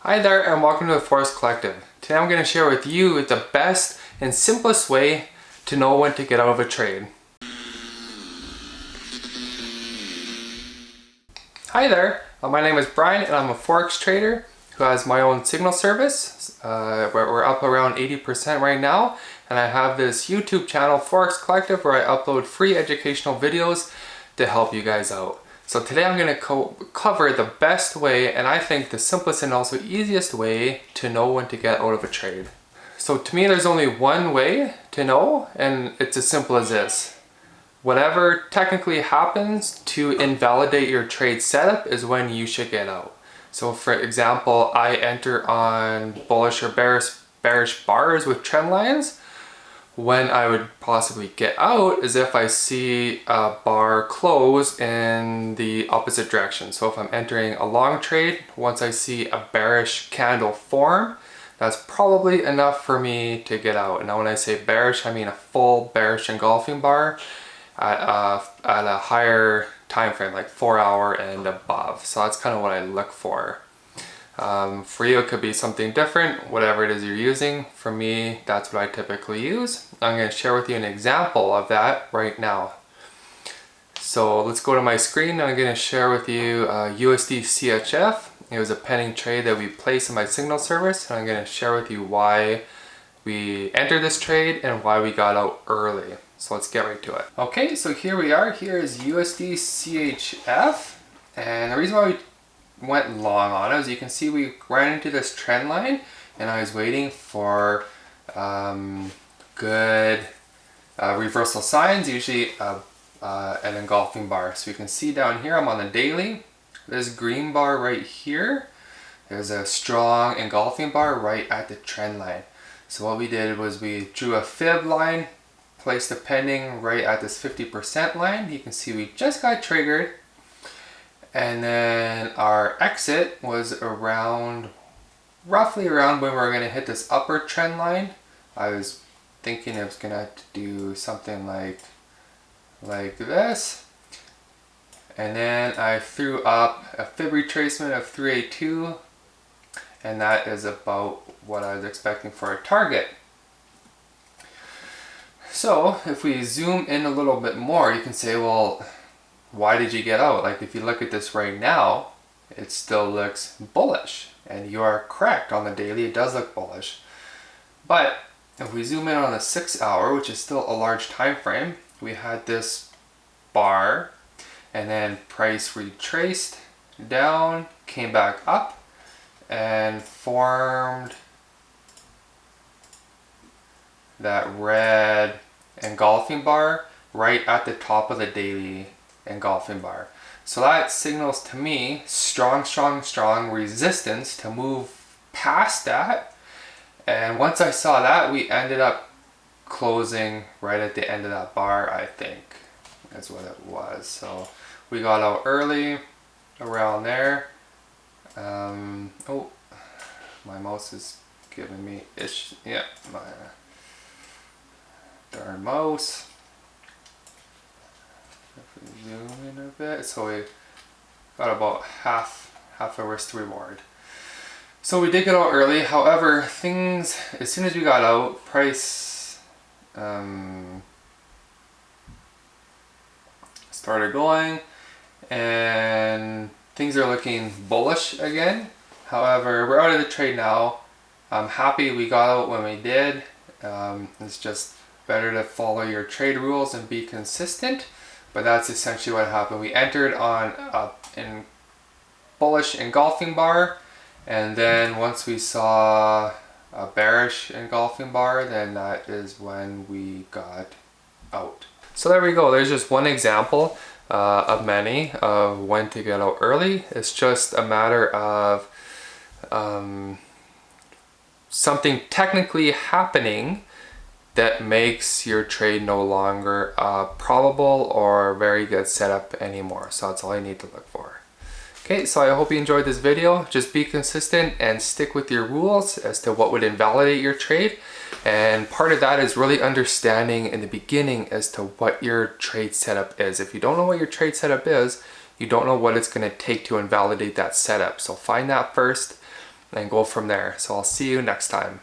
Hi there and welcome to the Forex Collective. Today I'm going to share with you the best and simplest way to know when to get out of a trade. Hi there, my name is Brian and I'm a Forex trader who has my own signal service. We're up around 80% right now, and I have this YouTube channel, Forex Collective, where I upload free educational videos to help you guys out. So today I'm going to cover the best way, and I think the simplest and also easiest way to know when to get out of a trade. So to me there's only one way to know, and it's as simple as this. Whatever technically happens to invalidate your trade setup is when you should get out. So for example, I enter on bullish or bearish bars with trend lines. When I would possibly get out is if I see a bar close in the opposite direction. So if I'm entering a long trade, once I see a bearish candle form, that's probably enough for me to get out. And now when I say bearish, I mean a full bearish engulfing bar at a higher time frame, like 4 hour and above. So that's kind of what I look for. For you, it could be something different, whatever it is you're using. For me, that's what I typically use. I'm going to share with you an example of that right now. So let's go to my screen. I'm going to share with you USD CHF. It was a pending trade that we placed in my signal service, and I'm going to share with you why we entered this trade and why we got out early. So let's get right to it. Okay, so here we are. Here is USD CHF, and the reason why we went long on it, as you can see, we ran into this trend line and I was waiting for good reversal signs, usually an engulfing bar. So you can see down here, I'm on the daily, this green bar right here, there's a strong engulfing bar right at the trend line. So what we did was we drew a fib line, placed a pending right at this 50% line. You can see we just got triggered. And then our exit was roughly around when we were going to hit this upper trend line. I was thinking it was going to have to do something like this. And then I threw up a fib retracement of 382, and that is about what I was expecting for a target. So if we zoom in a little bit more, you can say, well, why did you get out? Like, if you look at this right now, it still looks bullish, and you are correct. On the daily it does look bullish, but if we zoom in on the 6 hour, which is still a large time frame, we had this bar and then price retraced down, came back up and formed that red engulfing bar right at the top of the daily engulfing bar. So that signals to me strong resistance to move past that. And once I saw that, we ended up closing right at the end of that bar, I think is what it was. So we got out early around there. Oh, my mouse is giving me ish. Yeah, my darn mouse. Zoom in a bit, so we got about half a risk reward. So we did get out early. However, things, as soon as we got out, price started going and things are looking bullish again. However, we're out of the trade now. I'm happy we got out when we did. It's just better to follow your trade rules and be consistent. But that's essentially what happened. We entered on in bullish engulfing bar, and then once we saw a bearish engulfing bar, then that is when we got out. So there we go. There's just one example of many of when to get out early. It's just a matter of something technically happening that makes your trade no longer a probable or very good setup anymore. So that's all I need to look for. Okay, so I hope you enjoyed this video. Just be consistent and stick with your rules as to what would invalidate your trade. And part of that is really understanding in the beginning as to what your trade setup is. If you don't know what your trade setup is, you don't know what it's going to take to invalidate that setup. So find that first, and then go from there. So I'll see you next time.